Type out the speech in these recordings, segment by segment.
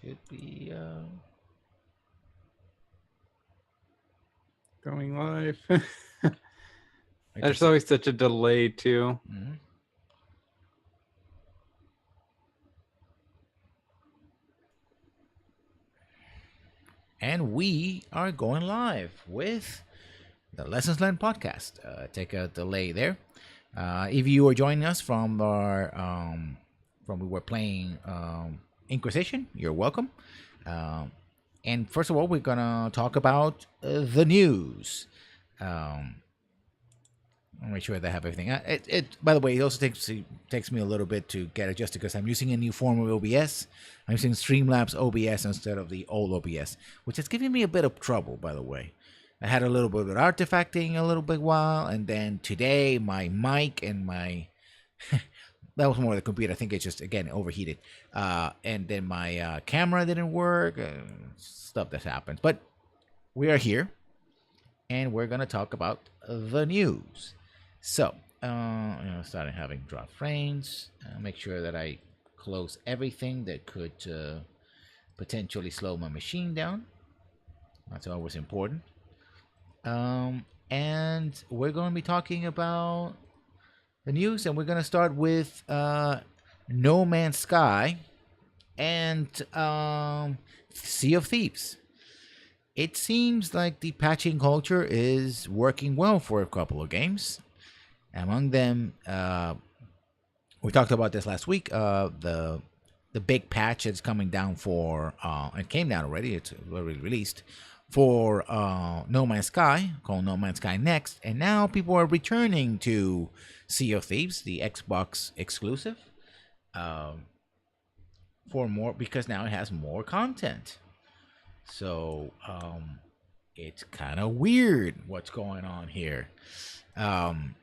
Should be Going live. I There's just always such a delay too. Mhm. And we are going live with the Lessons Learned podcast. Take a delay there. If you are joining us from our from we were playing Inquisition, you're welcome. Um, and first of all, we're gonna talk about the news. Um, I'll make sure that I have everything. By the way, it also takes me a little bit to get adjusted because I'm using a new form of OBS. I'm using Streamlabs OBS instead of the old OBS, which is giving me a bit of trouble. By the way, I had a little bit of artifacting a little bit while, and then today my mic and my that was more the computer. I think it just again overheated, and then my camera didn't work. Stuff that happens, but we are here, and we're gonna talk about the news. So, starting having drop frames. Make sure that I close everything that could potentially slow my machine down. That's always important. And we're going to be talking about the news, and we're going to start with No Man's Sky and Sea of Thieves. It seems like the patching culture is working well for a couple of games. Among them, we talked about this last week. The big patch that's coming down for it came down already. It's already released for No Man's Sky, called No Man's Sky Next, and now people are returning to Sea of Thieves, the Xbox exclusive, for more because now it has more content. So it's kind of weird what's going on here. Um,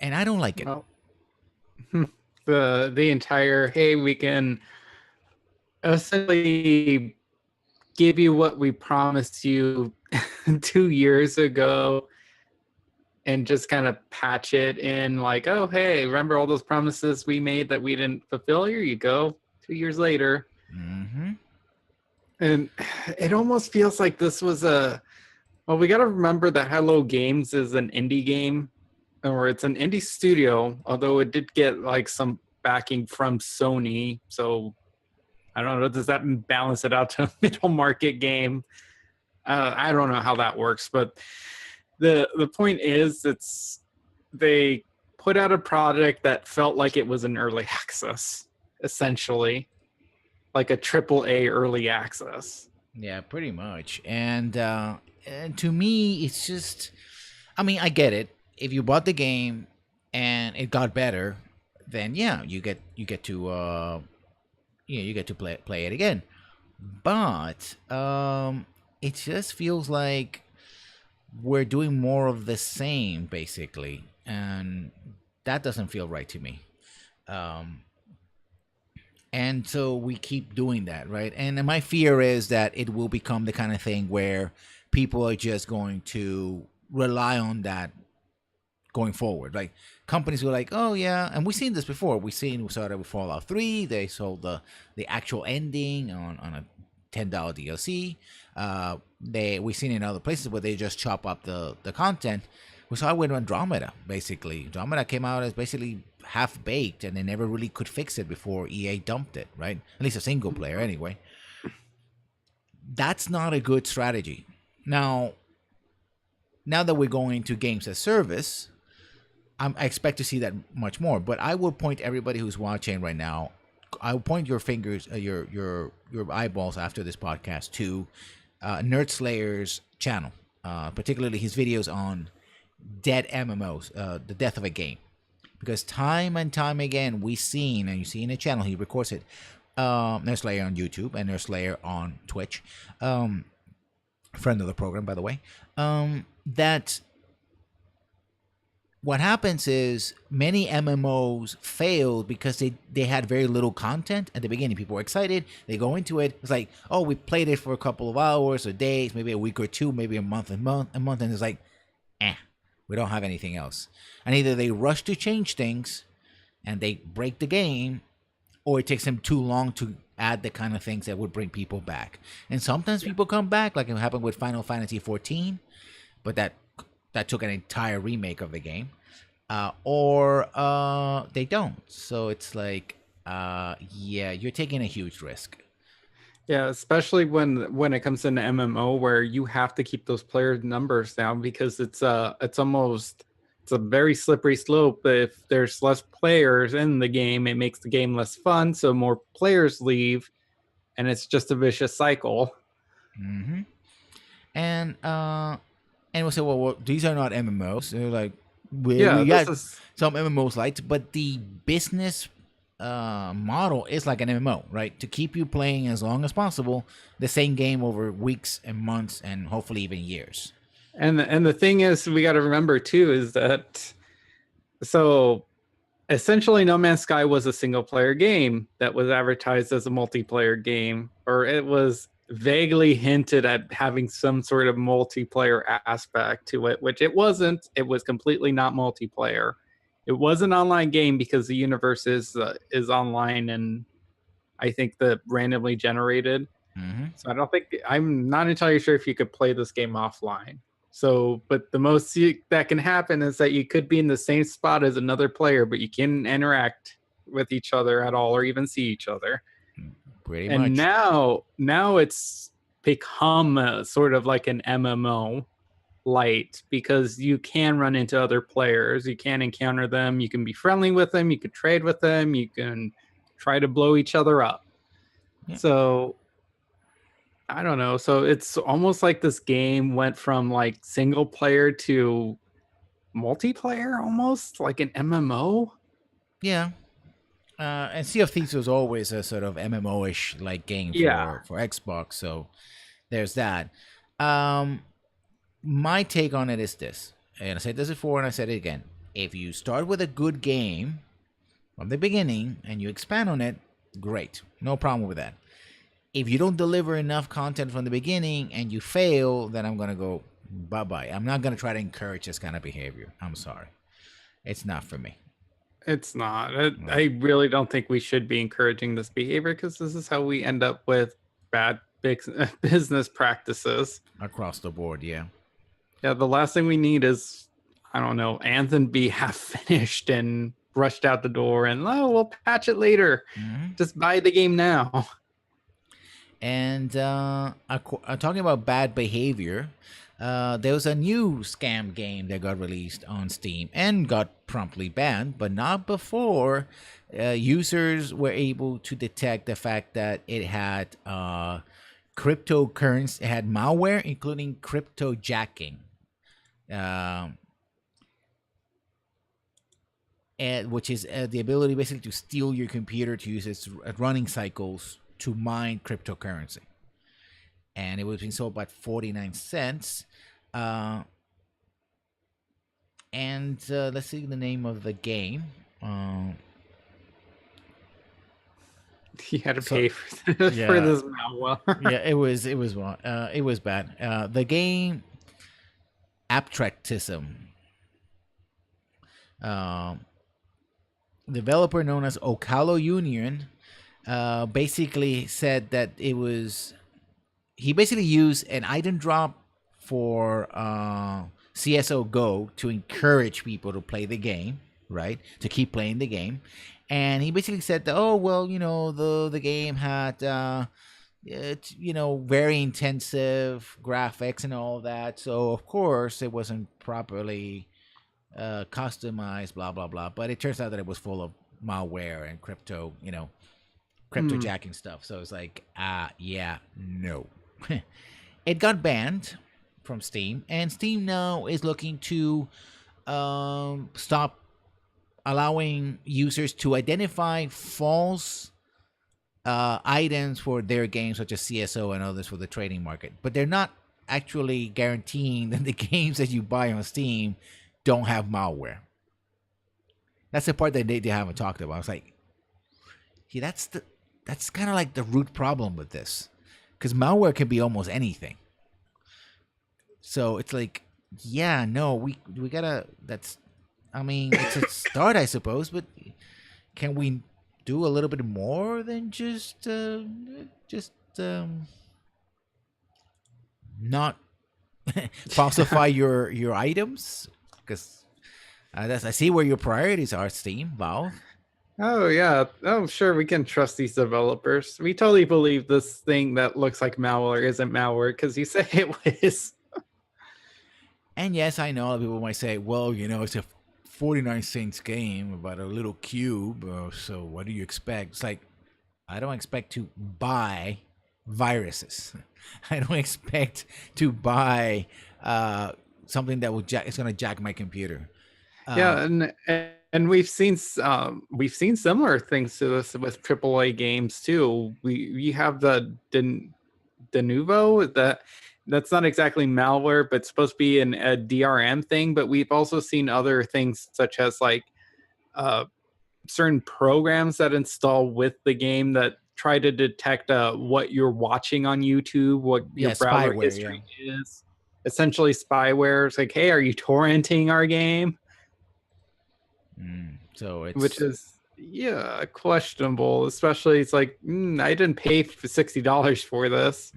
and I don't like it. Well, the entire we can essentially give you what we promised you 2 years ago and just kind of patch it in like, oh, hey, remember all those promises we made that we didn't fulfill? Here you go, 2 years later. Mm-hmm. And it almost feels like this was well, we got to remember that Hello Games is an indie game, or it's an indie studio, although it did get like some backing from Sony. So I don't know, does that balance it out to a middle market game? I don't know how that works, but the point is, they put out a project that felt like it was an early access, essentially, like a AAA early access. Yeah, pretty much. And to me, it's just, I mean, I get it. If you bought the game and it got better, then yeah, you get to you get to play it again. But it just feels like we're doing more of the same basically, and that doesn't feel right to me. Um, and so we keep doing that, right? And my fear is that it will become the kind of thing where people are just going to rely on that going forward. Like companies were like, oh yeah, and we've seen this before. We saw that with Fallout 3. They sold the actual ending on a $10 DLC. We've seen it in other places where they just chop up the content. We saw it with Andromeda, basically. Andromeda came out as basically half baked, and they never really could fix it before EA dumped it, right? At least a single player, anyway. That's not a good strategy. Now that we're going to games as service, I expect to see that much more. But I will point everybody who's watching right now. I will point your fingers, your eyeballs after this podcast to Nerd Slayer's channel, particularly his videos on dead MMOs, the death of a game. Because time and time again, we've seen, and you see in the channel, he records it. Nerd Slayer on YouTube and Nerd Slayer on Twitch. Friend of the program, by the way. That what happens is many MMOs failed because they had very little content at the beginning. People were excited. They go into it. It's like, oh, we played it for a couple of hours or days, maybe a week or two, maybe a month, and it's like, we don't have anything else. And either they rush to change things and they break the game, or it takes them too long to add the kind of things that would bring people back. And sometimes people come back, like it happened with Final Fantasy 14, but that took an entire remake of the game, or they don't. So it's like, yeah, you're taking a huge risk. Yeah, especially when it comes to an MMO where you have to keep those player numbers down because it's a very slippery slope. If there's less players in the game, it makes the game less fun, so more players leave, and it's just a vicious cycle. Hmm. And we'll say, well, these are not MMOs. They're like, we Yeah, this got is some MMOs lights, but the business model is like an MMO, right? To keep you playing as long as possible, the same game over weeks and months and hopefully even years. and the thing is we got to remember too is that so essentially No Man's Sky was a single player game that was advertised as a multiplayer game, or it was vaguely hinted at having some sort of multiplayer aspect to it, which it wasn't. It was completely not multiplayer. It was an online game because the universe is online, and I think the randomly generated. Hmm. So I'm not entirely sure if you could play this game offline. So, but the most that can happen is that you could be in the same spot as another player, but you can't interact with each other at all or even see each other. Pretty And much. now it's become sort of like an MMO light because you can run into other players, you can encounter them, you can be friendly with them, you can trade with them, you can try to blow each other up. Yeah. So I don't know. So it's almost like this game went from like single player to multiplayer, almost like an MMO. Yeah. And Sea of Thieves was always a sort of MMO-ish like game Yeah. for Xbox, so there's that. Um, my take on it is this, and I said this before, and I said it again. If you start with a good game from the beginning and you expand on it, great, no problem with that. If you don't deliver enough content from the beginning and you fail, then I'm gonna go bye bye. I'm not gonna try to encourage this kind of behavior. I'm sorry, it's not for me. It's not. No. I really don't think we should be encouraging this behavior because this is how we end up with bad business practices. Across the board, yeah. Yeah, the last thing we need is, I don't know, Anthem be half finished and rushed out the door and, oh, we'll patch it later. Hmm. Just buy the game now. And talking about bad behavior, there was a new scam game that got released on Steam and got promptly banned, but not before users were able to detect the fact that it had cryptocurrency, it had malware, including cryptojacking. Um, and which is the ability basically to steal your computer to use its running cycles to mine cryptocurrency. And it was being sold at 49 cents. And let's see the name of the game. You had to So- pay for this yeah. malware. Yeah, it was it was bad. The game Abstractism, developer known as Ocalo Union, basically said that it was he basically used an item drop for CS:GO Go to encourage people to play the game, right? To keep playing the game, and he basically said that, oh well, the game had very intensive graphics and all that, so of course it wasn't properly customized, blah blah blah. But it turns out that it was full of malware and cryptojacking stuff. So it's like, yeah, no. It got banned from Steam, and Steam now is looking to stop allowing users to identify false items for their games, such as CSO and others for the trading market. But they're not actually guaranteeing that the games that you buy on Steam don't have malware. That's the part that they haven't talked about. It's like, see, that's kind of like the root problem with this, because malware can be almost anything. So it's like, yeah, no, we gotta. It's a start, I suppose, but can we do a little bit more than just not falsify your items? Because that's, I see where your priorities are, Steam, Valve. Oh yeah. Oh sure, we can trust these developers. We totally believe this thing that looks like malware isn't malware because you say it was. And yes, I know people might say, well, it's a 49 cents game about a little cube, so what do you expect? It's like, I don't expect to buy viruses. I don't expect to buy something that it's going to jack my computer. Yeah, and we've seen similar things to this with AAA games too. We have the Denuvo that's not exactly malware, but it's supposed to be a DRM thing. But we've also seen other things such as like certain programs that install with the game that try to detect what you're watching on YouTube, what your browser spyware, history is. Essentially spyware. It's like, hey, are you torrenting our game? So it's, which is questionable. Especially, it's like I didn't pay for $60 for this.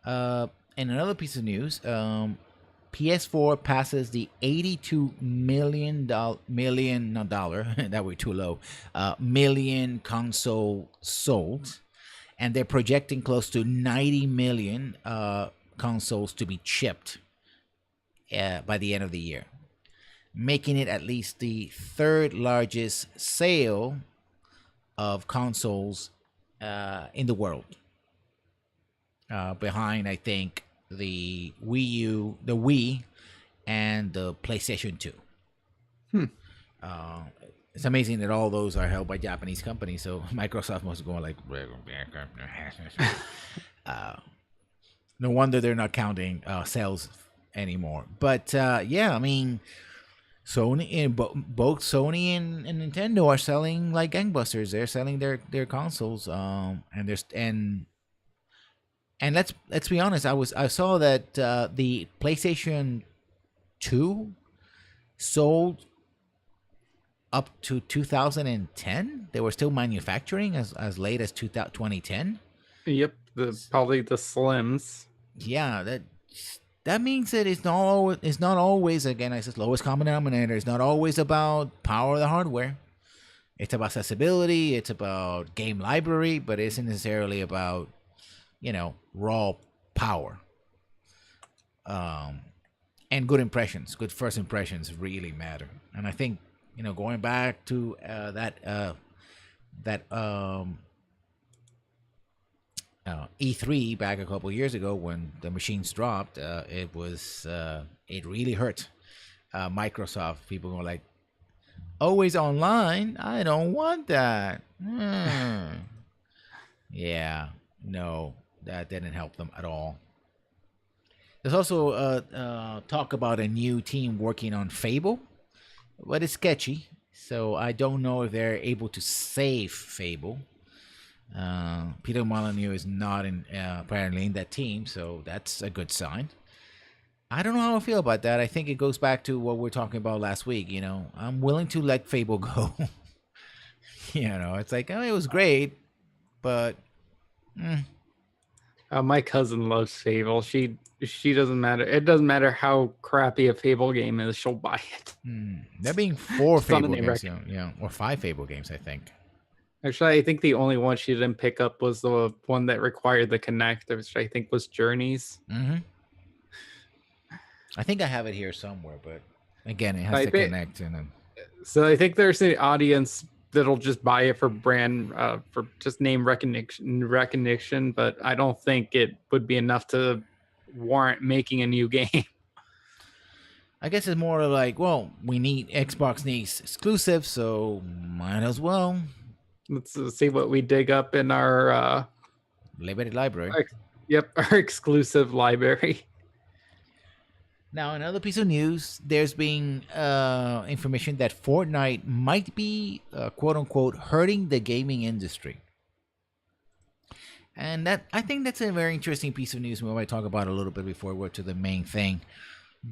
And another piece of news: PS4 passes the $82 million not dollar that were too low million console sold, and they're projecting close to 90 million consoles to be shipped by the end of the year, making it at least the third largest sale of consoles in the world. Behind, I think, the Wii, and the PlayStation 2. It's amazing that all those are held by Japanese companies. So Microsoft must go like, no wonder they're not counting sales anymore. But yeah, I mean, Sony and both Sony and Nintendo are selling like gangbusters. They're selling their consoles, and let's be honest. I saw that the PlayStation 2 sold up to 2010. They were still manufacturing as late as 2010. Yep, probably the Slims. Yeah, that means that it's not always, again, it's the lowest common denominator. It's not always about power of the hardware. It's about accessibility. It's about game library, but it isn't necessarily about raw power. And good first impressions really matter. And I think going back to that E3 back a couple years ago when the machines dropped, it really hurt Microsoft. People were like, always online? I don't want that. Yeah, no, that didn't help them at all. There's also talk about a new team working on Fable, but it's sketchy. So I don't know if they're able to save Fable. Peter Molyneux is not apparently in that team, so that's a good sign. I don't know how I feel about that. I think it goes back to what we were talking about last week. I'm willing to let Fable go. It's like, it was great, but my cousin loves Fable. She doesn't matter. It doesn't matter how crappy a Fable game is. She'll buy it. There being 4 Fable games, or 5 Fable games, I think. Actually, I think the only one she didn't pick up was the one that required the Kinect, which I think was Journeys. I think I have it here somewhere, but again, it has to connect. So I think there's an audience that'll just buy it for for just name recognition, but I don't think it would be enough to warrant making a new game. I guess it's more like, well, Xbox needs exclusive, so might as well. Let's see what we dig up in our limited library. Our exclusive library. Now, another piece of news, there's been information that Fortnite might be, quote unquote, hurting the gaming industry. And I think that's a very interesting piece of news we might talk about a little bit before we're to the main thing.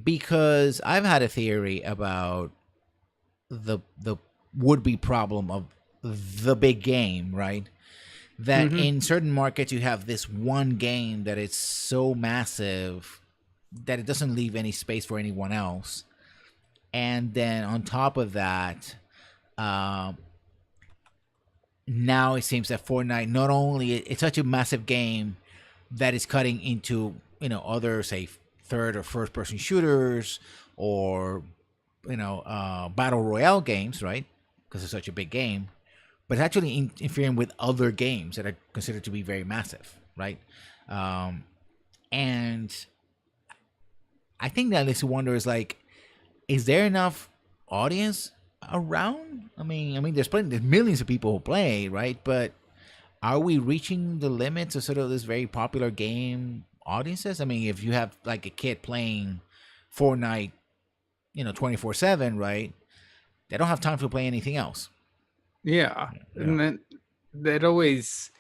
Because I've had a theory about the would-be problem of the big game, right? That Hmm. in certain markets you have this one game that is so massive that it doesn't leave any space for anyone else. And then on top of that, um, now it seems that Fortnite not only it's such a massive game that is cutting into other, say, third or first person shooters, or battle royale games, right? Because it's such a big game, but it's actually interfering with other games that are considered to be very massive, right? Um, and I think that makes you wonder is like, is there enough audience around? I mean, there's millions of people who play, right? But are we reaching the limits of sort of this very popular game audiences? I mean, if you have like a kid playing Fortnite, 24/7, right? They don't have time to play anything else. Yeah, Yeah. and then that always,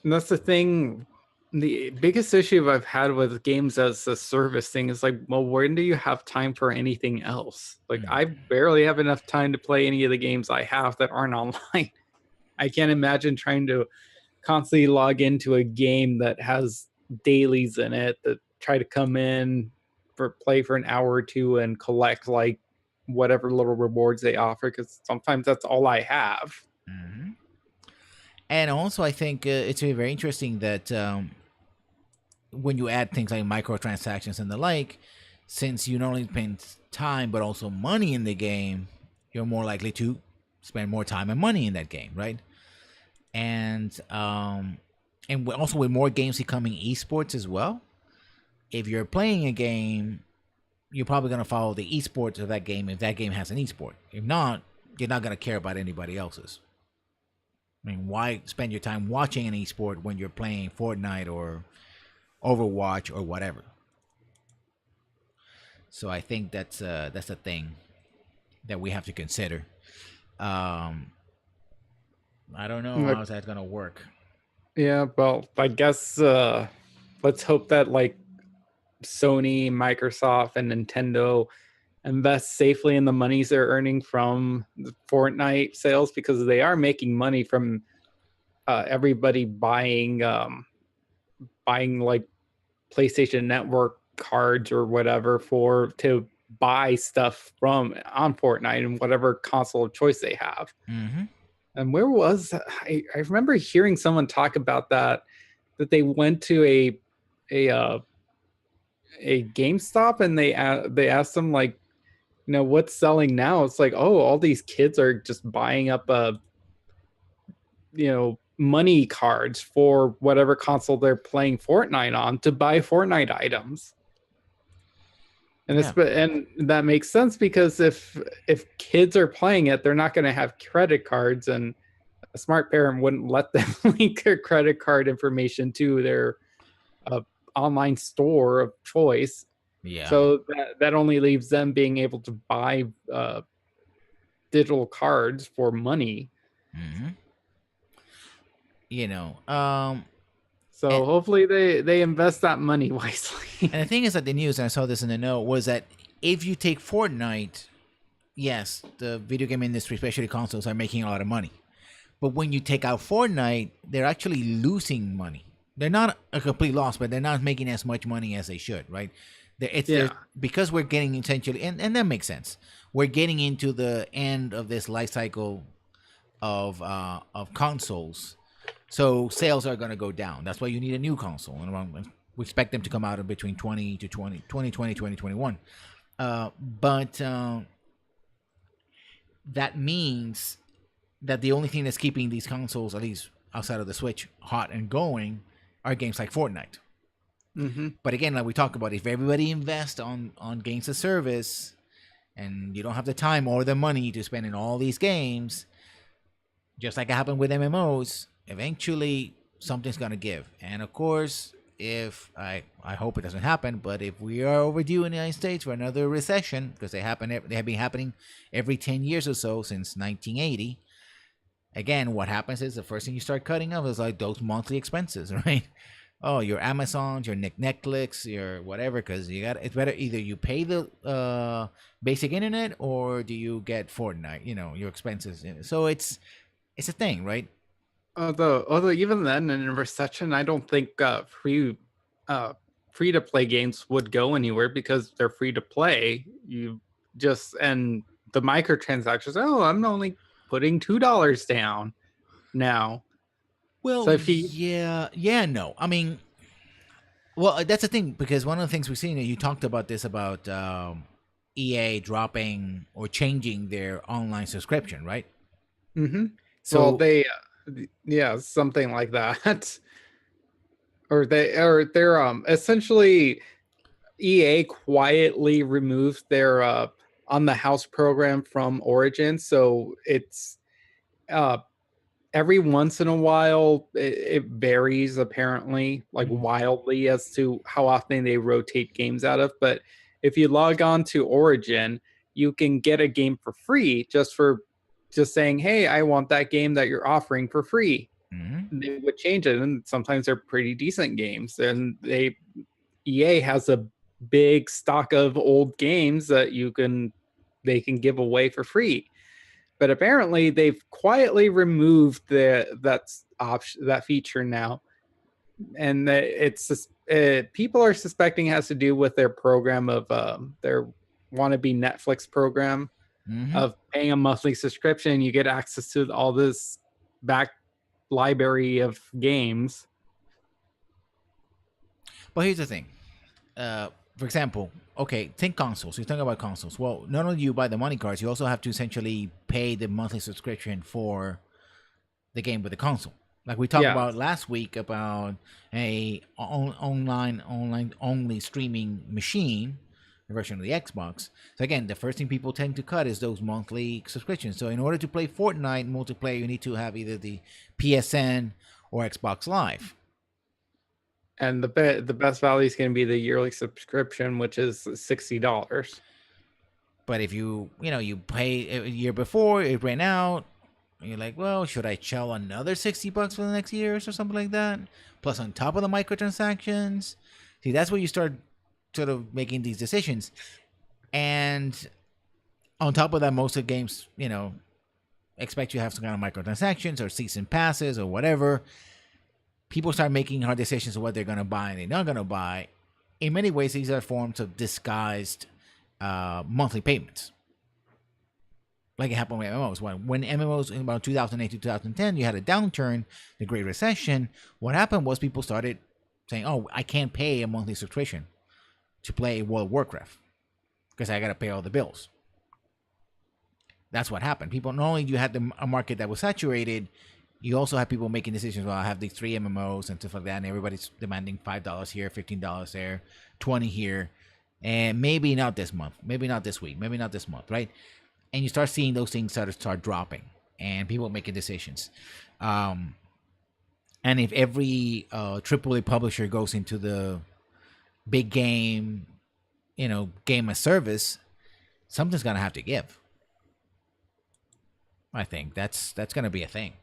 and that's the thing. The biggest issue I've had with games as a service thing is like, well, when do you have time for anything else? Like, Mm. I barely have enough time to play any of the games I have that aren't online. I can't imagine trying to constantly log into a game that has dailies in it that try to come in for play for an hour or two and collect like whatever little rewards they offer, because sometimes that's all I have. Hmm. And also, I think it's very interesting that when you add things like microtransactions and the like, since you not only spend time but also money in the game, you're more likely to spend more time and money in that game, right? And also with more games becoming esports as well. If you're playing a game, you're probably going to follow the esports of that game if that game has an esport. If not, you're not going to care about anybody else's. I mean, why spend your time watching an esport when you're playing Fortnite or Overwatch or whatever? So I think that's a thing that we have to consider. Um, I don't know Like, how's that gonna work. yeah, well, I guess let's hope that like Sony, Microsoft, and Nintendo invest safely in the monies they're earning from the Fortnite sales, because they are making money from everybody buying like PlayStation Network cards or whatever for to buy stuff from on Fortnite and whatever console of choice they have. Mm-hmm. And where was I remember hearing someone talk about that they went to a uh, a GameStop and they asked them like, what's selling now? It's like, oh, all these kids are just buying up money cards for whatever console they're playing Fortnite on to buy Fortnite items. Yeah. And that makes sense, because if kids are playing it, they're not going to have credit cards, and a smart parent wouldn't let them link their credit card information to their uh, online store of choice. Yeah. So that only leaves them being able to buy digital cards for money. Mm-hmm. You know. Um. So And hopefully they invest that money wisely. and the thing is that the news, and I saw this in the note, was that if you take Fortnite, yes, the video game industry, especially consoles, are making a lot of money. But when you take out Fortnite, they're actually losing money. They're not a complete loss, but they're not making as much money as they should, right? They're, Yeah. because we're getting essentially, and that makes sense. We're getting into the end of this life cycle of consoles, so sales are going to go down. That's why you need a new console, and we expect them to come out in between 2021. But that means that the only thing that's keeping these consoles, at least outside of the Switch, hot and going are games like Fortnite. Mm-hmm. But again, like we talked about, if everybody invests on games as service, and you don't have the time or the money to spend in all these games, just like it happened with MMOs, eventually something's gonna give. And of course, if I hope it doesn't happen, but if we are overdue in the United States for another recession, because they have been happening every 10 years or so since 1980. Again, what happens is the first thing you start cutting off is like those monthly expenses, right? Oh, your Amazons, your Netflix, your whatever, because it's better either you pay the basic internet or do you get Fortnite, your expenses. So it's a thing, right? Although even then in a recession, I don't think uh, free to play games would go anywhere because they're free to play. You just and the microtransactions. Oh, I'm only putting $2 down now. Well, So if you yeah, no. I mean, well, that's the thing because one of the things we've seen, and you talked about this about EA dropping or changing their online subscription, right? hmm well, So, yeah, something like that, or they're essentially EA quietly removed their on the house program from Origin, so it's uh every once in a while it varies apparently like mhm, wildly as to how often they rotate games out of, but if you log on to Origin you can get a game for free just saying, hey, I want that game that you're offering for free. mhm. They would change it, and sometimes they're pretty decent games, and EA has a big stock of old games that they can give away for free. But apparently they've quietly removed that feature now, and people are suspecting it has to do with their program of their wannabe Netflix program Hmm. of paying a monthly subscription. You get access to all this back library of games. But here's the thing. For example, okay, think consoles. You're talking about consoles. Well, not only do you buy the money cards, you also have to essentially pay the monthly subscription for the game with the console. Like we talked Yeah, about last week about a online only streaming machine, the version of the Xbox. So again, the first thing people tend to cut is those monthly subscriptions. So in order to play Fortnite multiplayer, you need to have either the PSN or Xbox Live. and the best value is going to be the yearly subscription, which is $60. But if you pay a year before it ran out, you're like, well, should I shell another $60 for the next years or something like that? Plus, on top of the microtransactions, see, that's where you start sort of making these decisions. And on top of that, most of the games, expect you to have some kind of microtransactions or season passes or whatever. People start making hard decisions of what they're going to buy and they're not going to buy. In many ways, these are forms of disguised monthly payments. Like it happened with MMOs. When MMOs in about 2008 to 2010, you had a downturn, the Great Recession. What happened was people started saying, "Oh, I can't pay a monthly subscription to play World of Warcraft because I got to pay all the bills." That's what happened. People not only you had a market that was saturated, you also have people making decisions. Well, I have these three MMOs and stuff like that, and everybody's demanding $5 here, $15 there, 20 here, and maybe not this month, maybe not this week, maybe not this month, right? And you start seeing those things start dropping, and people making decisions. Um, and if every AAA publisher goes into the big game, game as service, something's gonna have to give. I think that's gonna be a thing.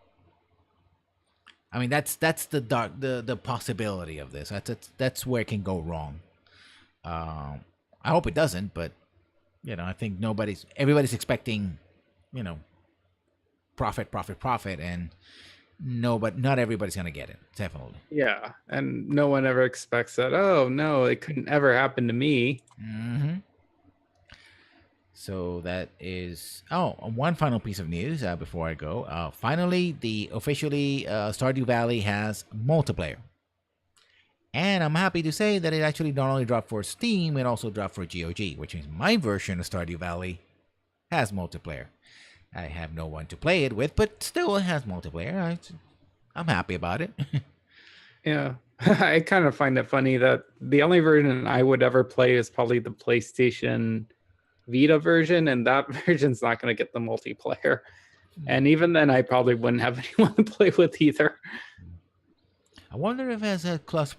I mean, that's the possibility of this. That's where it can go wrong. I hope it doesn't, but I think everybody's expecting, you know, profit, and no, but not everybody's gonna get it. Definitely. Yeah, and no one ever expects that. Oh no, it couldn't ever happen to me. Hmm. So that is one final piece of news before I go. Finally, the officially Stardew Valley has multiplayer, and I'm happy to say that it actually not only dropped for Steam, it also dropped for GOG, which means my version of Stardew Valley has multiplayer. I have no one to play it with, but still it has multiplayer. I'm happy about it. Yeah, I kind of find it funny that the only version I would ever play is probably the PlayStation Vita version, and that version's not going to get the multiplayer. And even then, I probably wouldn't have anyone to play with either. I wonder if it has a cross.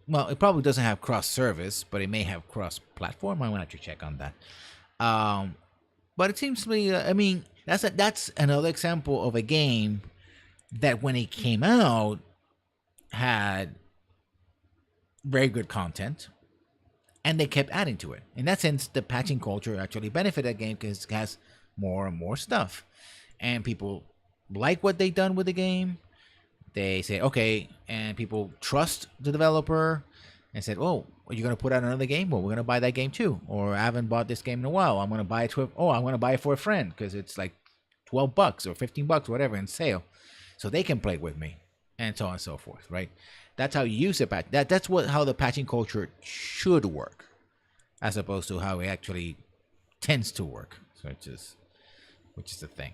Well, it probably doesn't have cross service, but it may have cross platform. I want to check on that. But it seems to me. I mean, that's another example of a game that when it came out had very good content, and they kept adding to it. In that sense, the patching culture actually benefited that game because it has more and more stuff, and people like what they've done with the game, they say okay, and people trust the developer and said, "Oh, you're gonna put out another game? Well, we're gonna buy that game too." Or I haven't bought this game in a while. I'm gonna buy it to. Oh, I'm gonna buy it for a friend because it's like $12 or $15, whatever, in sale, so they can play with me, and so on and so forth. Right? That's how you use it. That's what how the patching culture should work, as opposed to how it actually tends to work. So which is the thing.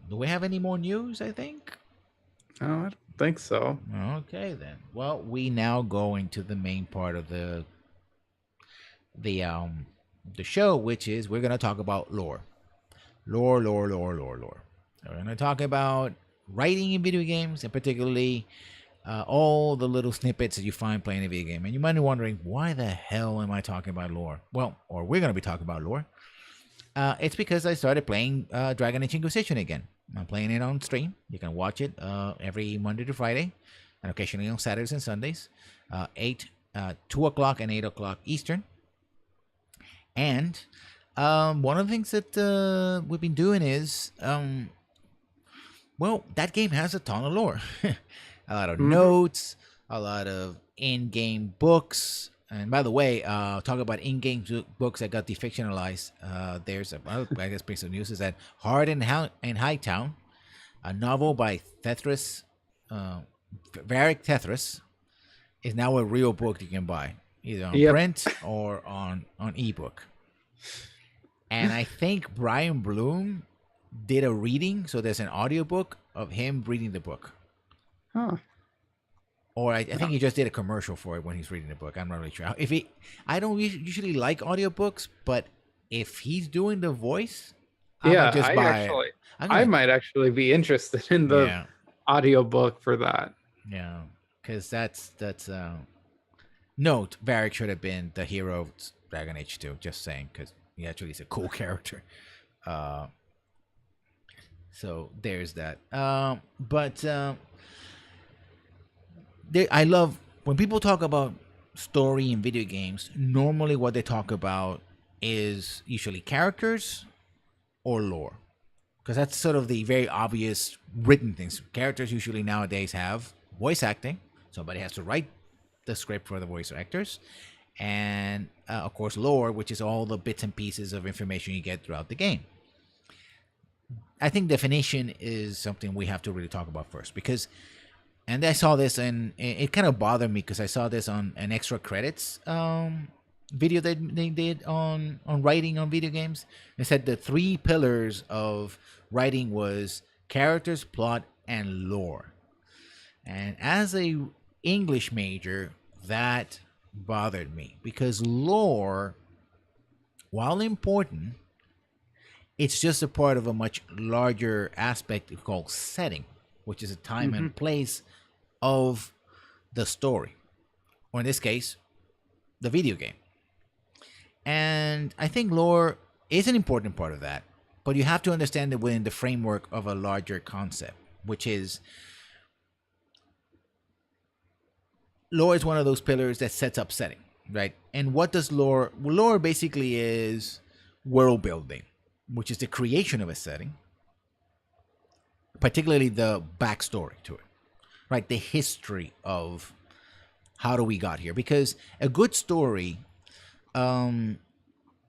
Do we have any more news? I think. Oh, I don't think so. Okay then. Well, we now go into the main part of the show, which is we're gonna talk about lore. Lore. We're gonna talk about writing in video games, and particularly all the little snippets that you find playing a video game. And you might be wondering, why the hell am I talking about lore? Well, or we're gonna be talking about lore. It's because I started playing Dragon Age Inquisition again. I'm playing it on stream. You can watch it every Monday to Friday, and occasionally on Saturdays and Sundays, 2 o'clock and 8 o'clock Eastern. And one of the things that we've been doing is, well, that game has a ton of lore, a lot of notes, a lot of in-game books. And by the way, talk about in-game books that got defictionalized. There's I guess piece of news is that Hard in Hightown, a novel by Varric Tethras, is now a real book you can buy, either on print or on ebook. And I think Brian Bloom did a reading, so there's an audiobook of him reading the book. Huh. Or I think he just did a commercial for it when he's reading the book. I'm not really sure. I don't usually like audiobooks, but if he's doing the voice, I might actually be interested in the audiobook for that. Yeah, because that's note Varric should have been the hero of Dragon Age 2. Just saying, because he actually is a cool character. So there's that. I love when people talk about story in video games. Normally, what they talk about is usually characters or lore, because that's sort of the very obvious written things. Characters usually nowadays have voice acting. Somebody has to write the script for the voice actors, and of course, lore, which is all the bits and pieces of information you get throughout the game. I think definition is something we have to really talk about first, because. And I saw this, and it kind of bothered me because I saw this on an extra credits video that they did on writing on video games. It said the 3 pillars of writing was characters, plot, and lore. And as a English major, that bothered me because lore, while important, it's just a part of a much larger aspect called setting, which is a time and place of the story, or in this case, the video game. And I think lore is an important part of that, but you have to understand it within the framework of a larger concept, which is lore is one of those pillars that sets up setting, right? And what does lore? Well, lore basically is world building, which is the creation of a setting, particularly the backstory to it, right? The history of how do we got here. Because a good story, at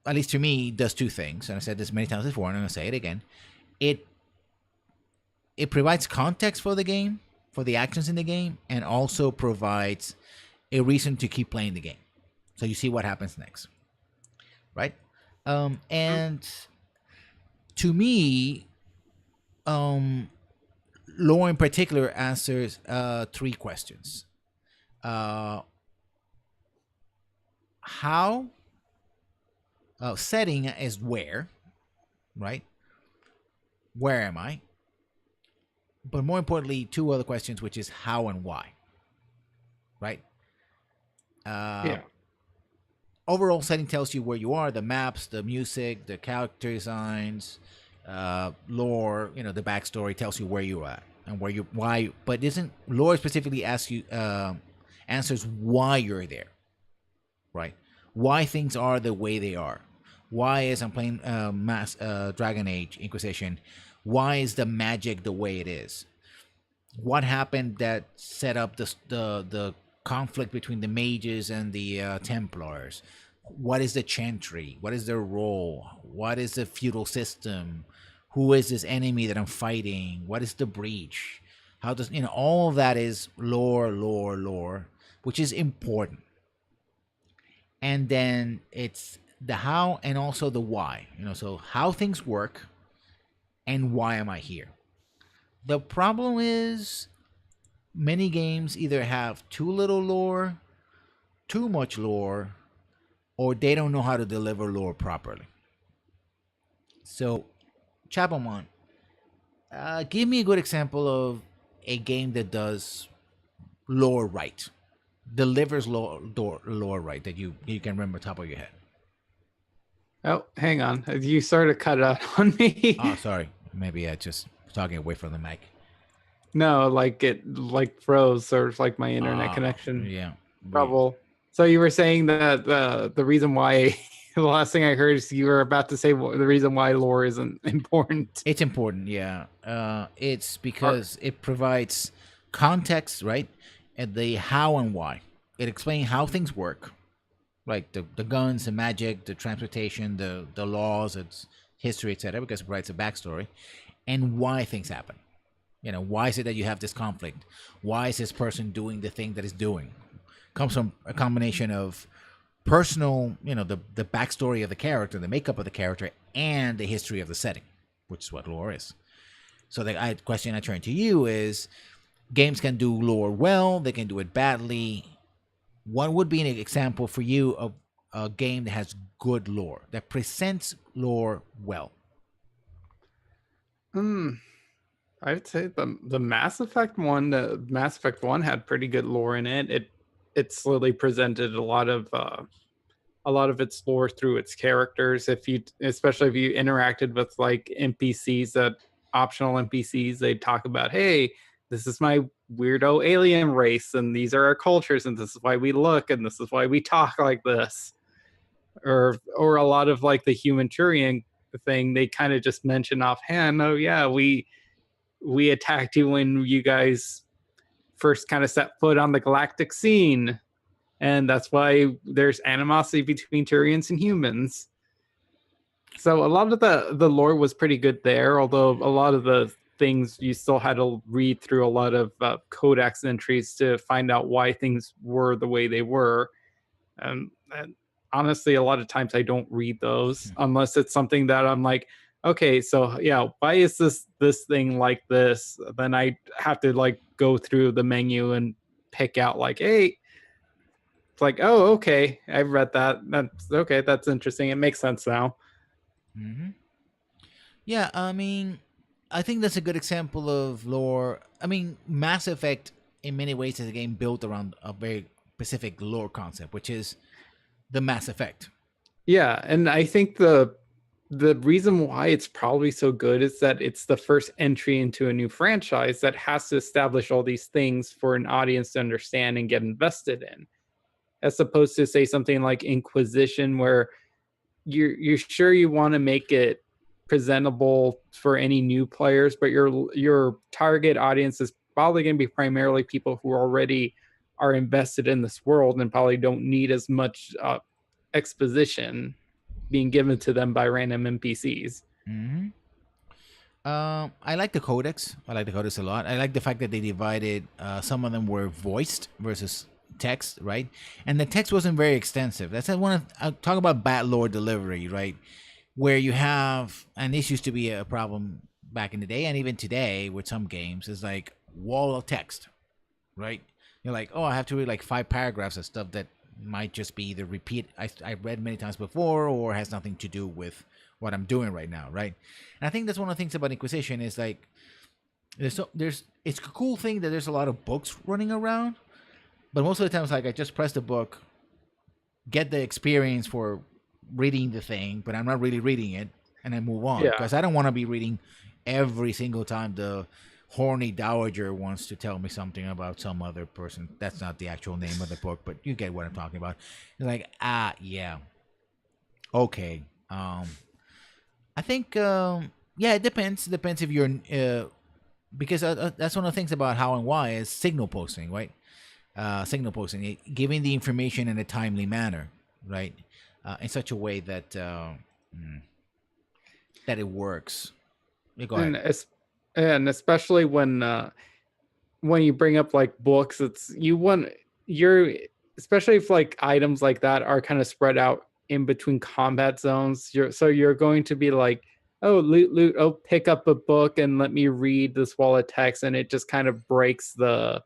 least to me, does 2 things. And I said this many times before, and I'm going to say it again. It provides context for the game, for the actions in the game, and also provides a reason to keep playing the game. So you see what happens next, right? And to me, lore in particular answers 3 questions. How? Setting is where, right? Where am I? But more importantly, 2 other questions, which is how and why, right? Overall setting tells you where you are, the maps, the music, the character designs, lore, the backstory tells you where you're at and why, but isn't lore specifically asks you answers why you're there, right? Why things are the way they are, Why is I'm playing Dragon Age Inquisition? Why is the magic the way it is? What happened that set up the conflict between the mages and the Templars? What is the Chantry? What is their role? What is the feudal system? Who is this enemy that I'm fighting? What is the breach? How does all of that is lore, which is important. And then it's the how and also the why. So how things work and why am I here? The problem is many games either have too little lore, too much lore, or they don't know how to deliver lore properly. So, Chapelmont, give me a good example of a game that does lore right, delivers lore right that you can remember top of your head. Oh, hang on. You sort of cut out on me. Oh, sorry. Maybe I just talking away from the mic. No, it froze, or like my internet connection. Yeah. Trouble. So you were saying that the reason why the last thing I heard is you were about to say the reason why lore isn't important. It's important, yeah. It's because it provides context, right? And the how and why. It explains how things work, like the guns, the magic, the transportation, the laws, its history, etc. Because it provides a backstory, and why things happen. Why is it that you have this conflict? Why is this person doing the thing that is doing? Comes from a combination of personal, the backstory of the character, the makeup of the character, and the history of the setting, which is what lore is. So the question I turn to you is, games can do lore well, they can do it badly. What would be an example for you of a game that has good lore, that presents lore well? I'd say the Mass Effect one. The Mass Effect 1 had pretty good lore in it. It slowly presented a lot of its lore through its characters. Especially if you interacted with like NPCs, that optional NPCs, they'd talk about, hey, this is my weirdo alien race, and these are our cultures, and this is why we look, and this is why we talk like this. Or a lot of like the human Turian thing, they kind of just mention offhand, oh yeah, we attacked you when you guys first kind of set foot on the galactic scene, and that's why there's animosity between Turians and humans. So a lot of the lore was pretty good there, although a lot of the things you still had to read through a lot of codex entries to find out why things were the way they were. And honestly, a lot of times I don't read those unless it's something that I'm like, okay, so yeah, why is this thing like this? Then I have to like go through the menu and pick out like, hey, it's like, oh, okay, I've read that. That's okay. That's interesting. It makes sense now. Mm-hmm. Yeah, I mean, I think that's a good example of lore. I mean, Mass Effect, in many ways, is a game built around a very specific lore concept, which is the Mass Effect. Yeah, and I think the reason why it's probably so good is that it's the first entry into a new franchise that has to establish all these things for an audience to understand and get invested in, as opposed to say something like Inquisition, where you're sure you want to make it presentable for any new players, but your target audience is probably going to be primarily people who already are invested in this world and probably don't need as much exposition being given to them by random NPCs. Mm-hmm. I like the codex. I like the codex a lot. I like the fact that they divided. Some of them were voiced versus text, right? And the text wasn't very extensive. That's one of talk about bad lore delivery, right? Where you have, and this used to be a problem back in the day, and even today with some games, is like wall of text, right? You're like, oh, I have to read like 5 paragraphs of stuff that might just be the repeat I read many times before, or has nothing to do with what I'm doing right now, right? And I think that's one of the things about Inquisition is like it's a cool thing that there's a lot of books running around, but most of the times like I just press the book, get the experience for reading the thing, but I'm not really reading it, and I move on because I don't want to be reading every single time the horny dowager wants to tell me something about some other person. That's not the actual name of the book, but you get what I'm talking about. It's like, yeah, okay, Um, I think, yeah, it depends. It depends if you're, because that's one of the things about how and why is signal posting, right? Signal posting, giving the information in a timely manner, right? In such a way that mm, that it works. Yeah, go ahead. and and especially when you bring up like books, it's you want you're especially if like items like that are kind of spread out in between combat zones. You're going to be like, oh, loot, oh, pick up a book and let me read this wall of text, and it just kind of breaks the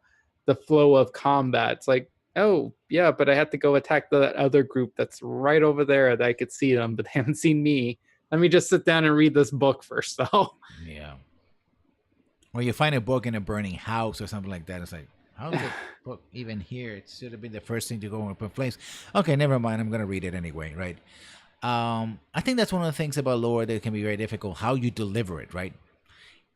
flow of combat. It's like, oh yeah, but I have to go attack the other group that's right over there that I could see them, but they haven't seen me. Let me just sit down and read this book first, though. Yeah. Or you find a book in a burning house or something like that. It's like, how's the book even here? It should have been the first thing to go up in flames. Okay, never mind. I'm gonna read it anyway, right? I think that's one of the things about lore that can be very difficult, how you deliver it, right?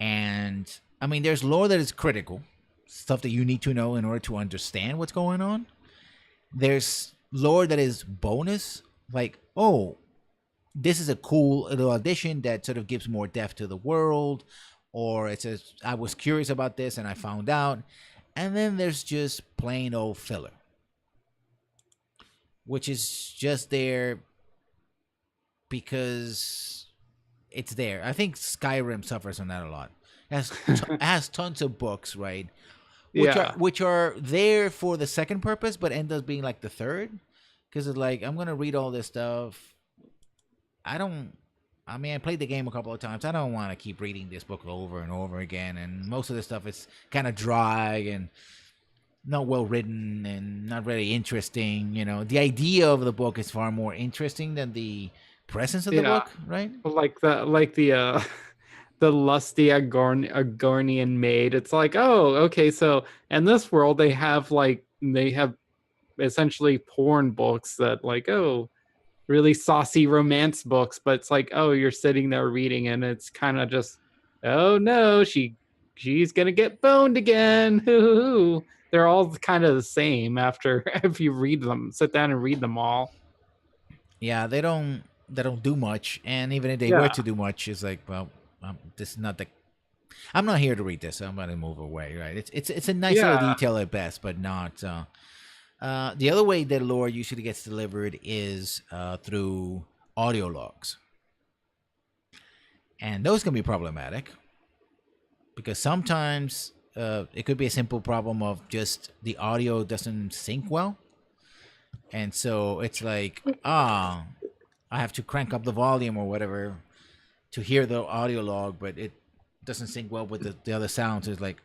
And I mean, there's lore that is critical, stuff that you need to know in order to understand what's going on. There's lore that is bonus, like, oh, this is a cool little addition that sort of gives more depth to the world, or it says I was curious about this and I found out. And then there's just plain old filler, which is just there because it's there. I think Skyrim suffers on that a lot. It has tons of books, right? Which are Yeah. which are there for the second purpose, but end up being like the third. Because it's like I'm gonna read all this stuff. I don't. I mean, I played the game a couple of times. I don't want to keep reading this book over and over again. And most of the stuff is kind of dry and not well written and not really interesting. The idea of the book is far more interesting than the presence of the Yeah. book, right? Like the the lusty Agornian maid. It's like, oh, okay, so in this world they have essentially porn books that like, oh, really saucy romance books, but it's like, oh, you're sitting there reading and it's kind of just, oh no, she's gonna get boned again. Hoo-hoo-hoo. They're all kind of the same after if you read them, sit down and read them all. Yeah, they don't do much, and even if they were Yeah. to do much, it's like, well, this is not the. I'm not here to read this. So I'm gonna move away, right? It's a nice little Yeah. detail at best, but not. The other way that lore usually gets delivered is through audio logs, and those can be problematic because sometimes it could be a simple problem of just the audio doesn't sync well, and so it's like, I have to crank up the volume or whatever to hear the audio log, but it doesn't sync well with the other sounds. It's like,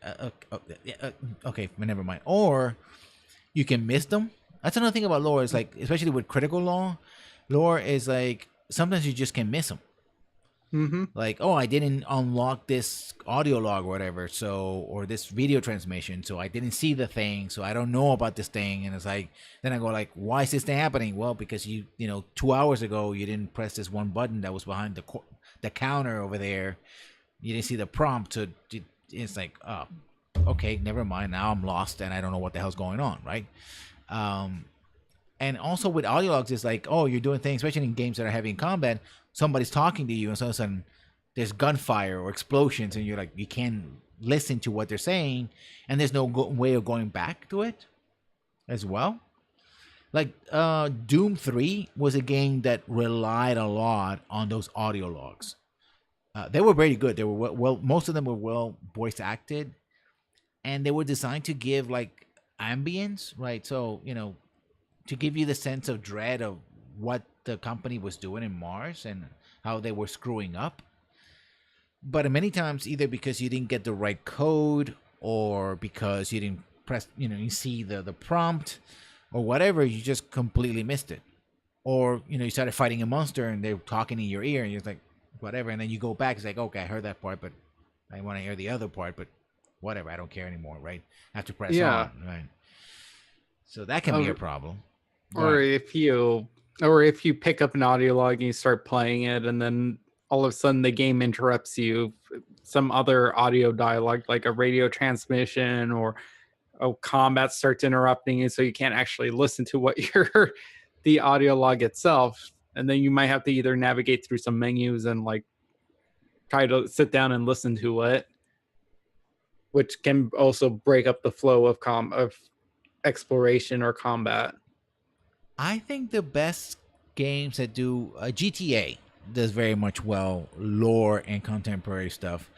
okay, never mind. Or you can miss them. That's another thing about lore. Is like, especially with critical lore is like sometimes you just can miss them. Mm-hmm. Like, oh, I didn't unlock this audio log or whatever, so, or this video transmission, so I didn't see the thing, so I don't know about this thing. And it's like, then I go like, why is this thing happening? Well, because 2 hours ago you didn't press this one button that was behind the counter over there. You didn't see the prompt. So it's like, oh, okay, never mind. Now I'm lost and I don't know what the hell's going on, right? And also with audio logs, it's like, oh, you're doing things, especially in games that are heavy in combat. Somebody's talking to you, and so all of a sudden there's gunfire or explosions, and you're like, you can't listen to what they're saying, and there's no way of going back to it as well. Like Doom 3 was a game that relied a lot on those audio logs. They were very good. They were well, most of them were well voice acted, and they were designed to give like ambience, right? So to give you the sense of dread of what the company was doing in Mars and how they were screwing up. But many times, either because you didn't get the right code or because you didn't press, you see the prompt or whatever, you just completely missed it. Or, you started fighting a monster and they're talking in your ear and you're like, whatever. And then you go back, it's like, okay, I heard that part, but I want to hear the other part, but whatever, I don't care anymore, right? I have to press Yeah. on, right? So that can be a problem. Or if you pick up an audio log and you start playing it, and then all of a sudden the game interrupts you, some other audio dialogue like a radio transmission or combat starts interrupting you, so you can't actually listen to what the audio log itself. and then you might have to either navigate through some menus and like try to sit down and listen to it, which can also break up the flow of exploration or combat. I think the best games that do GTA does very much well lore and contemporary stuff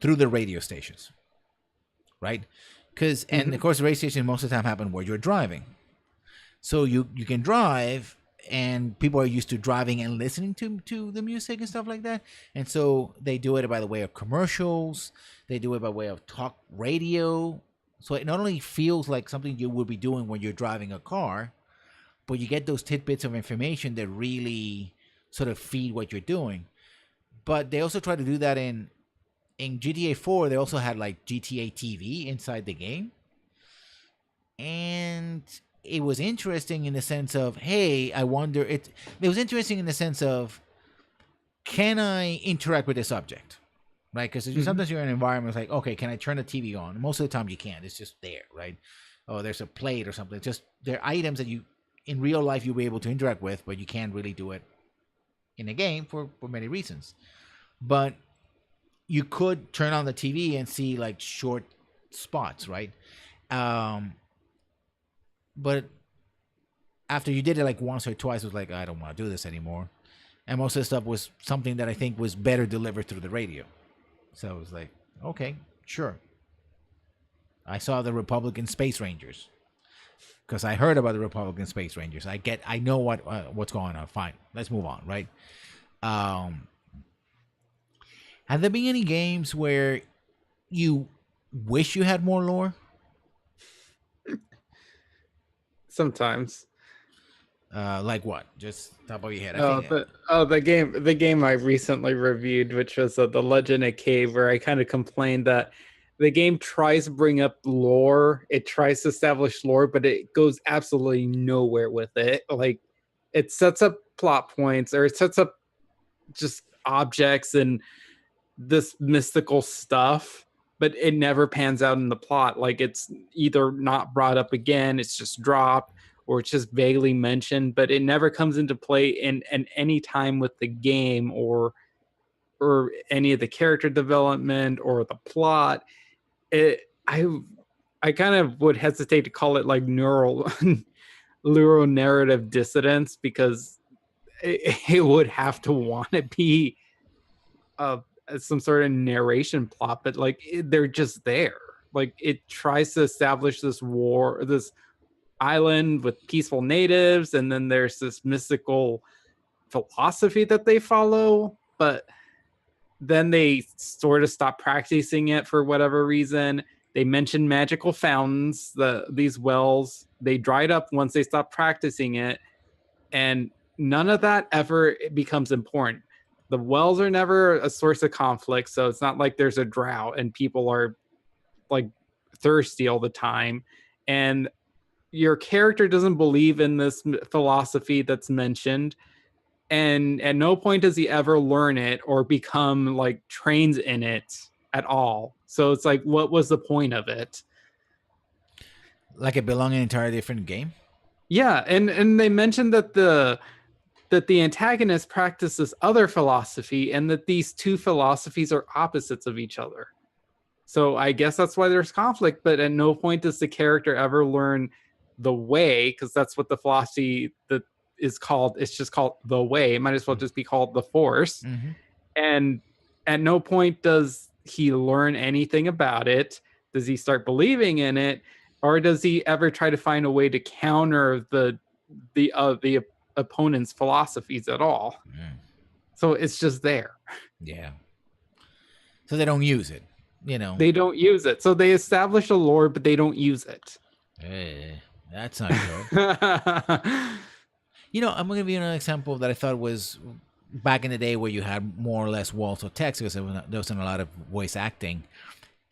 through the radio stations, right? Because and of course the radio stations most of the time happen where you're driving, so you can drive and people are used to driving and listening to the music and stuff like that, and so they do it by the way of commercials, they do it by way of talk radio, so it not only feels like something you would be doing when you're driving a car, but you get those tidbits of information that really sort of feed what you're doing. But they also try to do that in GTA 4. They also had like GTA TV inside the game, and it was interesting in the sense of, hey, I wonder it. It was interesting in the sense of, can I interact with this object, right? Because sometimes you're in an environment like, okay, can I turn the TV on? Most of the time you can't. It's just there, right? Oh, there's a plate or something. It's just they're items that you in real life you'll be able to interact with, but you can't really do it in a game for many reasons. But you could turn on the TV and see like short spots, right? But after you did it like once or twice, it was like, I don't want to do this anymore. And most of the stuff was something that I think was better delivered through the radio. So it was like, okay, sure. I saw the Republican Space Rangers because I heard about the Republican Space Rangers. I know what's going on. Fine, let's move on, right? Have there been any games where you wish you had more lore? Sometimes. Like what? Just top of your head. The game I recently reviewed, which was The Legend of Cave, where I kind of complained that the game tries to bring up lore, it tries to establish lore, but it goes absolutely nowhere with it. Like, it sets up plot points, or it sets up just objects and this mystical stuff, but it never pans out in the plot. Like, it's either not brought up again, it's just dropped, or it's just vaguely mentioned, but it never comes into play in any time with the game or any of the character development or the plot. I kind of would hesitate to call it like neural narrative dissonance, because it would have to want to be some sort of narration plot, but like they're just there. Like, it tries to establish this island with peaceful natives, and then there's this mystical philosophy that they follow, but then they sort of stop practicing it for whatever reason. They mentioned magical fountains, these wells. They dried up once they stopped practicing it, and none of that ever becomes important. The wells are never a source of conflict, so it's not like there's a drought and people are like thirsty all the time. And your character doesn't believe in this philosophy that's mentioned, and at no point does he ever learn it or become like trained in it at all. So it's like, what was the point of it? Like it belonged in an entirely different game? Yeah, and they mentioned that the antagonist practices other philosophy, and that these two philosophies are opposites of each other. So I guess that's why there's conflict, but at no point does the character ever learn the way, because that's what the philosophy that is called. It's just called the way. It might as well just be called the force. Mm-hmm. And at no point does he learn anything about it. Does he start believing in it, or does he ever try to find a way to counter the opponent's philosophies at all? So it's just there. Yeah. So they don't use it, They don't use it. So they establish a lore, but they don't use it. That's not good. I'm going to give you an example that I thought was back in the day where you had more or less walls of text, because there wasn't a lot of voice acting.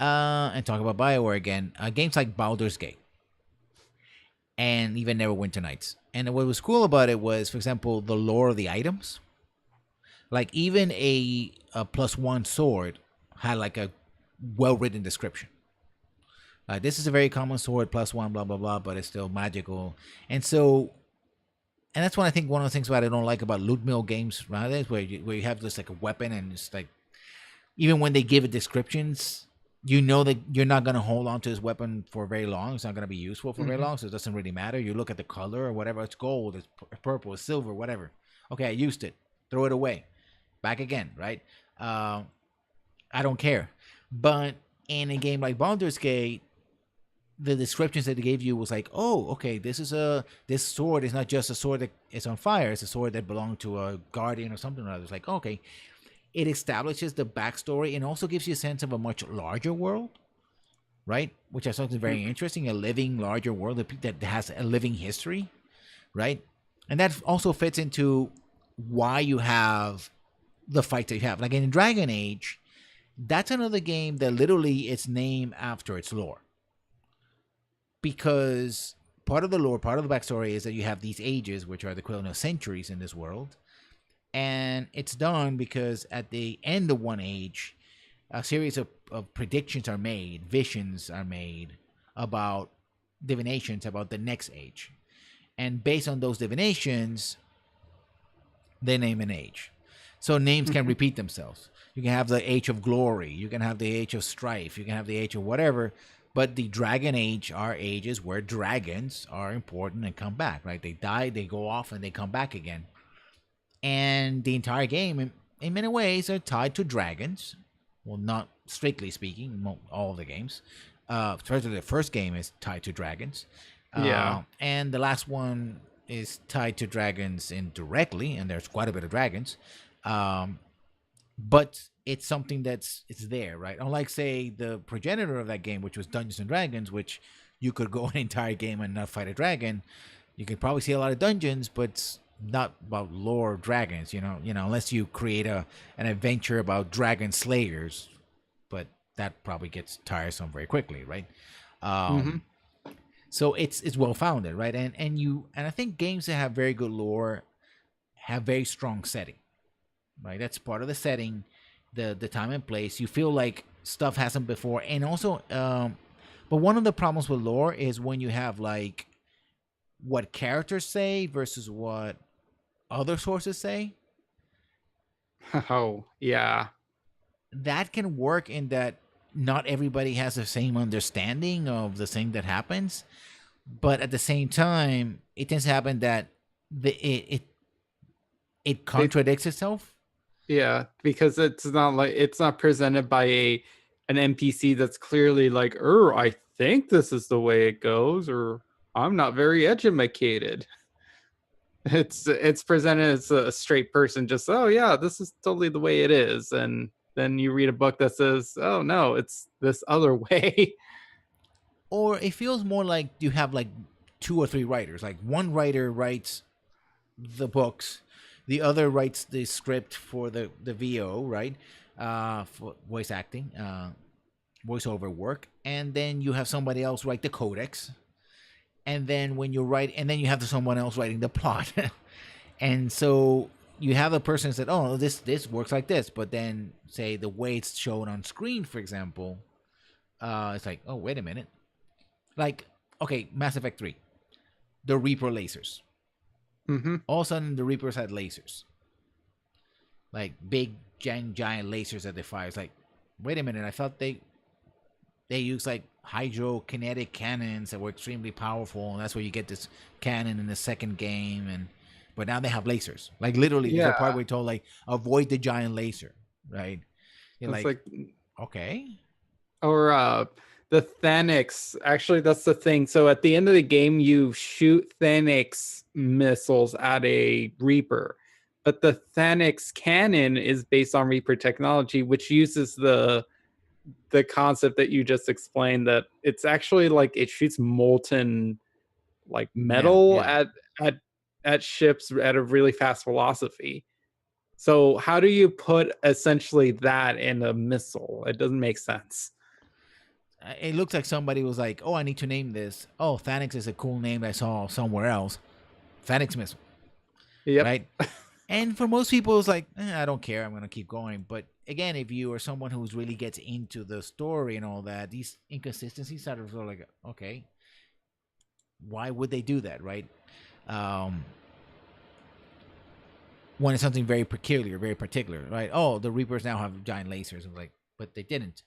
And talk about BioWare again. Games like Baldur's Gate and even Neverwinter Nights. And what was cool about it was, for example, the lore of the items. Like, even a +1 sword had like a well-written description. This is a very common sword, +1, blah, blah, blah, but it's still magical. And so and that's one I think one of the things what I don't like about loot mill games, right? Is where you have this like a weapon and it's like even when they give it descriptions, you know that you're not gonna hold on to this weapon for very long. It's not gonna be useful for very Hmm. long, so it doesn't really matter. You look at the color or whatever. It's gold, it's purple, it's silver, whatever. Okay, I used it. Throw it away. Back again, right? Uh, I don't care. But in a game like Baldur's Gate, the descriptions that they gave you was like, oh, okay, this sword is not just a sword that is on fire. It's a sword that belonged to a guardian or something or other. It's like, okay, it establishes the backstory and also gives you a sense of a much larger world, right? Which I thought was very interesting. A living, larger world that has a living history, right? And that also fits into why you have the fights that you have. Like in Dragon Age, that's another game that literally it's named after its lore. Because part of the lore, part of the backstory is that you have these ages, which are the equivalent of centuries in this world. And it's done because at the end of one age, a series of predictions are made, visions are made about divinations about the next age. And based on those divinations, they name an age. So names can Hmm. repeat themselves. You can have the age of glory, you can have the age of strife, you can have the age of whatever. But the dragon age are ages where dragons are important and come back, right? They die, they go off, and they come back again. And the entire game, in many ways, are tied to dragons. Well, not strictly speaking, all the games. Especially the first game is tied to dragons, Yeah. and the last one is tied to dragons indirectly, and there's quite a bit of dragons. Um, but it's something that's it's there, right? Unlike say the progenitor of that game, which was Dungeons and Dragons, which you could go an entire game and not fight a dragon. You could probably see a lot of dungeons, but it's not about lore of dragons. Unless you create an adventure about dragon slayers, but that probably gets tiresome very quickly, right? Hmm. Um, so it's well founded, right? And I think games that have very good lore have very strong setting, right? That's part of the setting, the time and place. You feel like stuff hasn't before, and also, but one of the problems with lore is when you have like what characters say versus what other sources say. Oh, yeah. That can work in that not everybody has the same understanding of the thing that happens, but at the same time, it tends to happen that it It, contradicts itself. yeah, because it's not presented by an NPC that's clearly like, I think this is the way it goes, or I'm not very educated. It's presented as a straight person, just, oh yeah, this is totally the way it is, and then you read a book that says, oh no, it's this other way. Or it feels more like you have like two or three writers. Like one writer writes the books, the other writes the script for the VO, right? For voice acting, voiceover work, and then you have somebody else write the codex, and then when you write, and then you have someone else writing the plot, and so you have a person that oh this works like this, but then say the way it's shown on screen, for example, it's like oh wait a minute, like okay, Mass Effect 3, the Reaper lasers. Hmm. All of a sudden, the Reapers had lasers, like big giant lasers that they fire. It's like, wait a minute, I thought they used like hydrokinetic cannons that were extremely powerful, and that's where you get this cannon in the second game. And but now they have lasers. Like literally, there's a Yeah, part where you told like avoid the giant laser, right? You're it's like, like, okay, or the Thanix. Actually, that's the thing. So at the end of the game, you shoot Thanix missiles at a Reaper, but the Thanix cannon is based on Reaper technology, which uses the concept that you just explained, that it's actually like it shoots molten like metal, metal yeah. at at ships at a really fast velocity. So how do you put essentially that in a missile? It doesn't make sense. It looks like somebody was like, oh, I need to name this. Oh, Thanix is a cool name I saw somewhere else. Thanix missile, Yep. right? And for most people, it's like, I don't care. I'm going to keep going. But again, if you are someone who really gets into the story and all that, these inconsistencies are sort of like, okay, why would they do that, right? Um, when it's something very peculiar, very particular, right? Oh, the Reapers now have giant lasers, and like, but they didn't,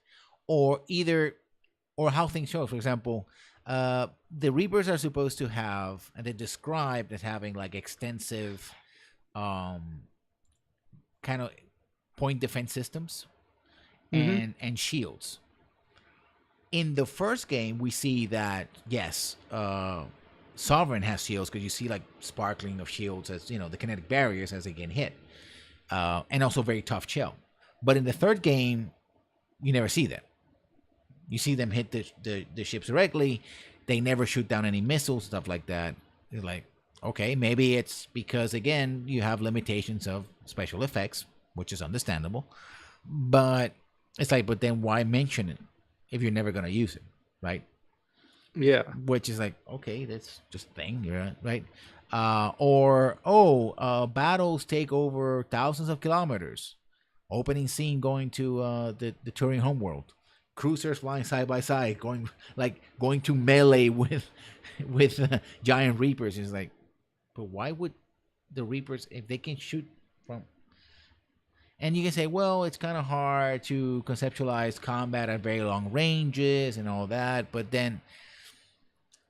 or either, or how things show. For example, the Reapers are supposed to have, and they're described as having like extensive, um, kind of point defense systems Mm-hmm. and shields. In the first game, we see that yes, Sovereign has shields because you see like sparkling of shields as the kinetic barriers as they get hit, and also very tough shell. But in the third game, you never see that. You see them hit the ships directly. They never shoot down any missiles, stuff like that. It's like, okay, maybe it's because again you have limitations of special effects, which is understandable. But it's like, but then why mention it if you're never gonna use it, right? Yeah. Which is like, okay, that's just a thing, right? Battles take over thousands of kilometers. Opening scene going to the Turing homeworld. Cruisers flying side by side, going to melee with giant Reapers. Is like, but why would the Reapers, if they can shoot from? And you can say, well, it's kind of hard to conceptualize combat at very long ranges and all that. But then,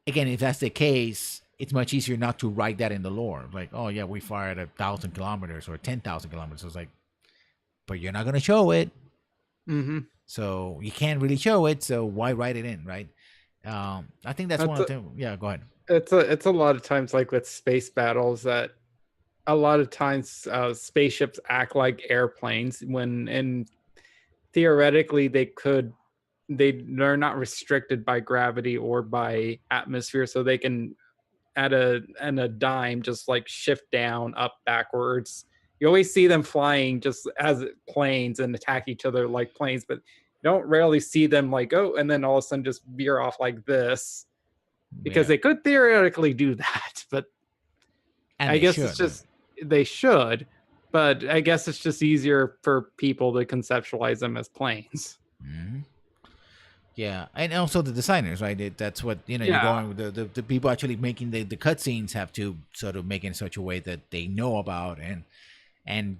again, if that's the case, it's much easier not to write that in the lore. Like, oh yeah, we fired 1,000 kilometers or 10,000 kilometers. So it's like, but you're not going to show it. Mm-hmm. So you can't really show it. So why write it in, right? I think that's one of the. Yeah, go ahead. It's a lot of times like with space battles that a lot of times spaceships act like airplanes when and theoretically they're not restricted by gravity or by atmosphere, so they can at a dime just like shift down, up, backwards. You always see them flying just as planes and attack each other like planes, but you don't rarely see them like, oh, and then all of a sudden just veer off like this, because Yeah. they could theoretically do that, but And I they guess should, it's just they should, but I guess it's just easier for people to conceptualize them as planes. hmm Yeah, and also the designers, right? That's what you're Yeah. going with the people actually making the cutscenes have to sort of make it in such a way that they know about and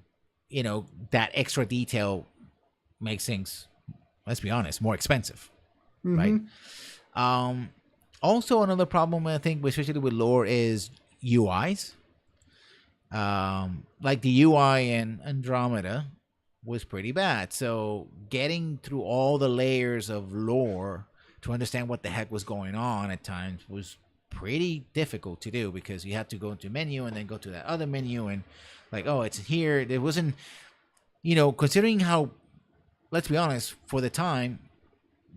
that extra detail makes things, let's be honest, more expensive, right? Mhm. Also another problem I think, especially with lore, is UIs. Like the UI in Andromeda was pretty bad. So getting through all the layers of lore to understand what the heck was going on at times was pretty difficult to do, because you had to go into menu and then go to that other menu and like, oh, it's here. There wasn't, considering how, let's be honest, for the time,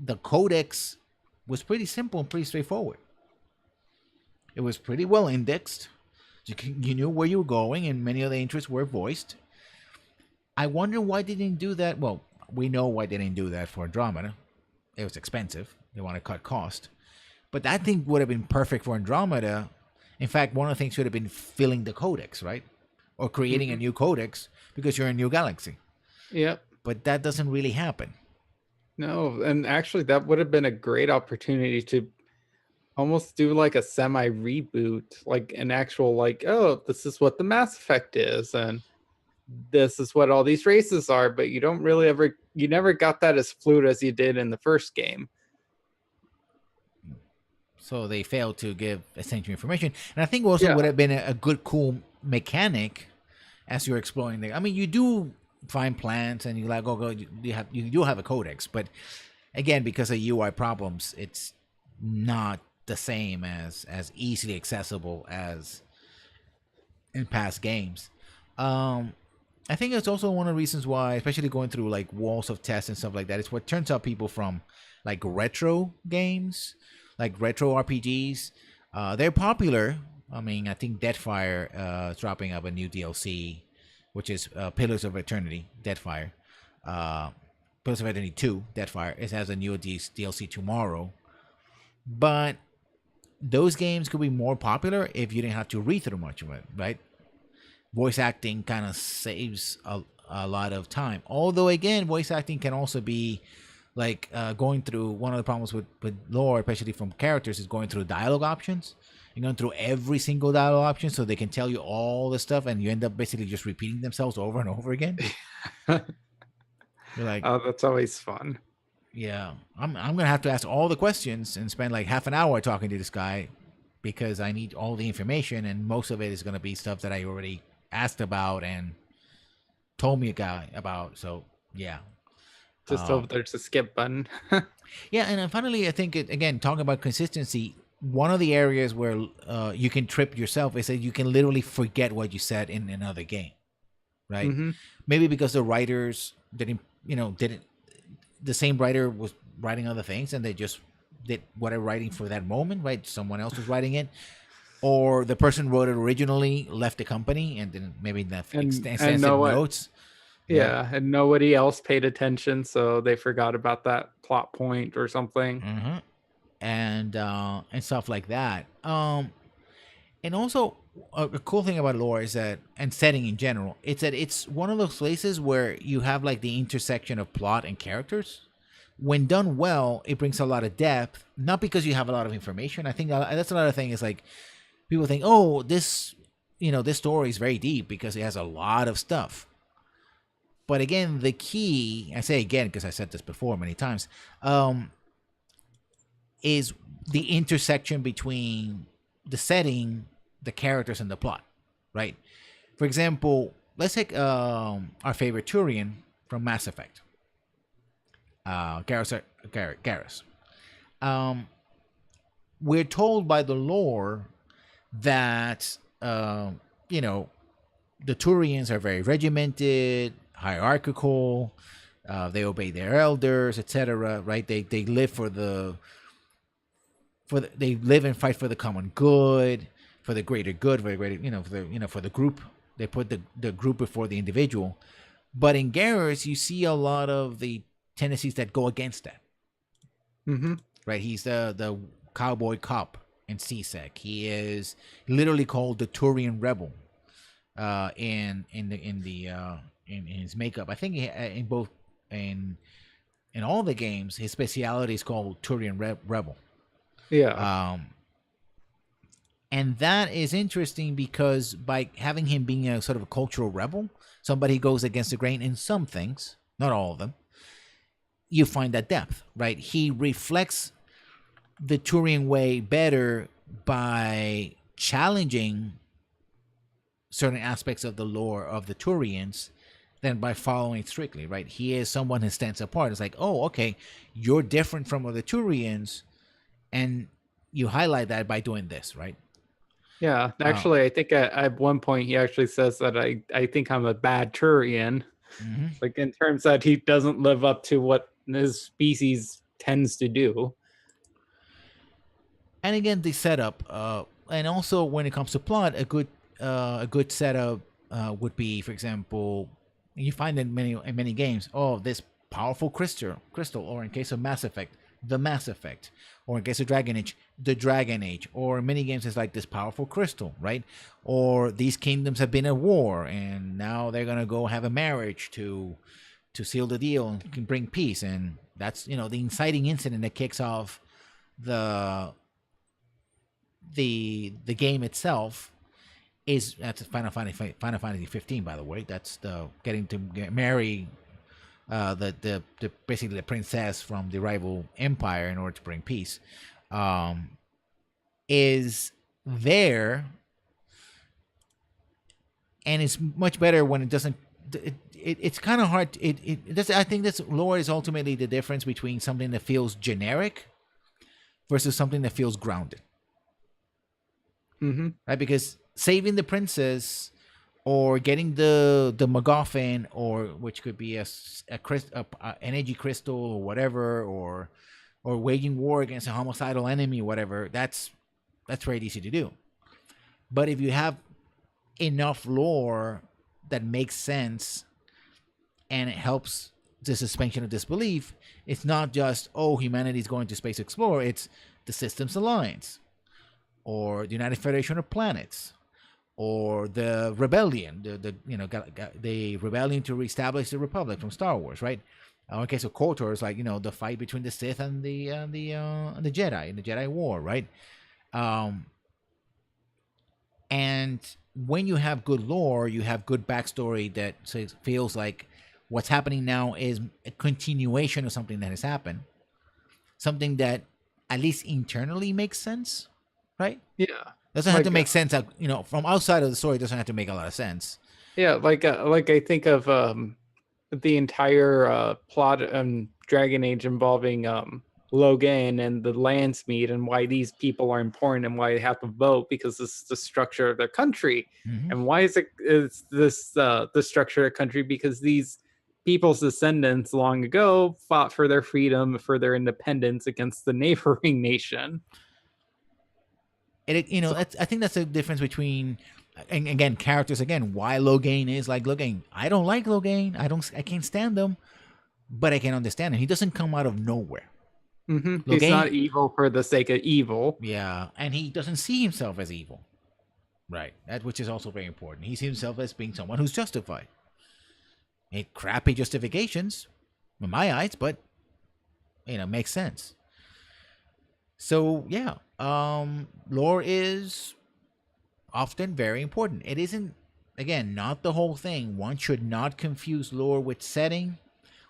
the codex was pretty simple and pretty straightforward. It was pretty well indexed. You knew where you were going, and many of the interests were voiced. I wonder why they didn't do that. Well, we know why they didn't do that for Andromeda. It was expensive. They want to cut cost. But that thing would have been perfect for Andromeda. In fact, one of the things should have been filling the codex, right? Or creating a new codex because you're in a new galaxy. Yep. But that doesn't really happen. No, and actually that would have been a great opportunity to almost do like a semi reboot, like an actual like, oh, this is what the Mass Effect is, and this is what all these races are, but you never got that as fluid as you did in the first game. So they failed to give essential information. And I think also Yeah. would have been a good, cool mechanic as you're exploring there. I mean, you do find plants and you like, oh, you do have a codex, but again, because of UI problems, it's not the same as easily accessible as in past games. I think it's also one of the reasons why, especially going through like walls of tests and stuff like that, it's what turns out people from like retro games, like retro RPGs. They're popular. I mean, I think Deadfire is dropping up a new DLC, which is Pillars of Eternity, Deadfire. Pillars of Eternity 2, Deadfire. It has a new DLC tomorrow. But those games could be more popular if you didn't have to read through much of it, right? Voice acting kind of saves a lot of time. Although, again, voice acting can also be like going through one of the problems with lore, especially from characters, is going through dialogue options. You're going through every single dialogue option so they can tell you all the stuff, and you end up basically just repeating themselves over and over again. You're like, Oh, that's always fun. yeah, I'm gonna have to ask all the questions and spend like half an hour talking to this guy because I need all the information, and most of it is gonna be stuff that I already asked about and told me a guy about. So yeah, Just over there's a skip button. yeah, and then finally, I think again talking about consistency. One of the areas where you can trip yourself is that you can literally forget what you said in another game, right? Mm-hmm. Maybe because the writers didn't the same writer was writing other things and they just did whatever writing for that moment, right? Someone else was writing it, or the person wrote it originally, left the company, and then maybe left extensive notes. Yeah, and nobody else paid attention, so they forgot about that plot point or something. Mm-hmm. And stuff like that. And also a cool thing about lore is that, and setting in general, it's that it's one of those places where you have like the intersection of plot and characters. When done well, it brings a lot of depth. Not because you have a lot of information. I think that's another thing. Is like people think, oh, this story is very deep because it has a lot of stuff. But again, the key, I say again because I said this before many times, is the intersection between the setting, the characters, and the plot, right? For example, let's take our favorite Turian from Mass Effect, Garrus. We're told by the lore that the Turians are very regimented, hierarchical. They obey their elders, etc. Right? They live they live and fight for the common good, for the greater good, for the greater for the group. They put the group before the individual. But in Garrus, you see a lot of the tendencies that go against that. Mm-hmm. Right? He's the cowboy cop in CSEC. He is literally called the Turian rebel. In his makeup, I think in both in all the games, his speciality is called Turian rebel. Yeah. And that is interesting because by having him being a sort of a cultural rebel, somebody who goes against the grain in some things, not all of them, you find that depth, right? He reflects the Turian way better by challenging certain aspects of the lore of the Turians than by following it strictly, right? He is someone who stands apart. It's like, oh, okay, you're different from other Turians, and you highlight that by doing this, right? Yeah, actually, I think at one point he actually says that I think I'm a bad Turian, like in terms that he doesn't live up to what his species tends to do. And again, the setup, and also when it comes to plot, a good setup would be, for example, you find in many games, oh, this powerful crystal, or in case of Mass Effect, the Mass Effect, or in case of Dragon Age, the Dragon Age, or in many games it's like this powerful crystal, right? Or these kingdoms have been at war and now they're gonna go have a marriage to seal the deal and can bring peace, and that's the inciting incident that kicks off the game itself. That's Final Fantasy 15, by the way. That's the getting to marry the basically the princess from the rival empire in order to bring peace, is there, and it's much better when it doesn't. It's kind of hard. I think this lore is ultimately the difference between something that feels generic versus something that feels grounded. Mm-hmm. Right, because saving the princess, or getting the MacGuffin, or which could be a energy crystal or whatever, or waging war against a homicidal enemy, whatever. That's very easy to do. But if you have enough lore that makes sense and it helps the suspension of disbelief, it's not just, oh, humanity's going to space explore. It's the Systems Alliance, or the United Federation of Planets, or the rebellion, the rebellion to reestablish the Republic from Star Wars, right? Okay, so KOTOR is like the fight between the Sith and the Jedi in the Jedi War, right? Um, and when you have good lore, you have good backstory that feels like what's happening now is a continuation of something that has happened, something that at least internally makes sense, right? Yeah. Doesn't have to Like make sense. From outside of the story, it doesn't have to make a lot of sense. yeah, like I think of the entire plot Dragon Age involving Logan and the Landsmeet and why these people are important and why they have to vote because this is the structure of their country. Hmm. And why is this the structure of the country? Because these people's descendants long ago fought for their freedom, for their independence against the neighboring nation. So I think that's the difference between, and again, characters. Again, why Logain is like Logain. I don't like Logain. I can't stand him, but I can understand him. He doesn't come out of nowhere. he's not Logain, evil for the sake of evil. yeah, and he doesn't see himself as evil, right? That which is also very important. He sees himself as being someone who's justified. Crappy justifications, in my eyes, but makes sense. So yeah, lore is often very important. It isn't, again, not the whole thing. One should not confuse lore with setting.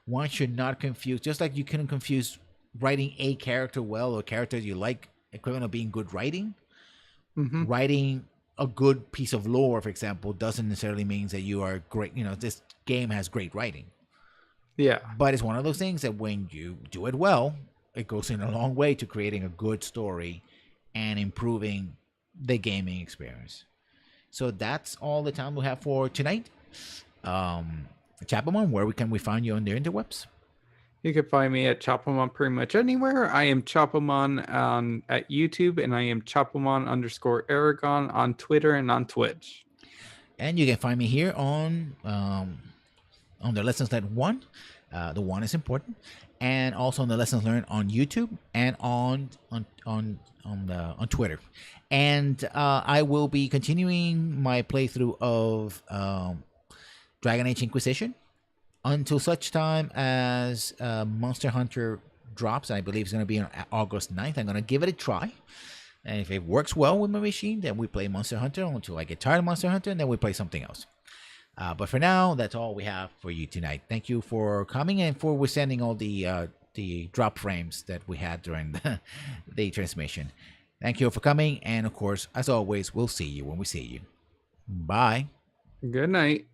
One should not confuse, just like you couldn't confuse writing a character well or characters you like, equivalent of being good writing. Hmm. Writing a good piece of lore, for example, doesn't necessarily mean that you are great. This game has great writing. Yeah. But it's one of those things that when you do it well, it goes in a long way to creating a good story and improving the gaming experience. So that's all the time we have for tonight. Chapelmon, where can we find you on the interwebs? You can find me at Chopamon pretty much anywhere. I am Chopamon at YouTube, and I am Chopamon_Aragon on Twitter and on Twitch. And you can find me here on the Lessons Learned 1. The 1 is important. And also on the Lessons Learned on YouTube and on Twitter. And I will be continuing my playthrough of Dragon Age Inquisition until such time as Monster Hunter drops. I believe it's going to be on August 9th. I'm going to give it a try. And if it works well with my machine, then we play Monster Hunter until I get tired of Monster Hunter, and then we play something else. But for now, that's all we have for you tonight. Thank you for coming and for withstanding all the drop frames that we had during the transmission. Thank you for coming, and of course, as always, we'll see you when we see you. Bye. Good night.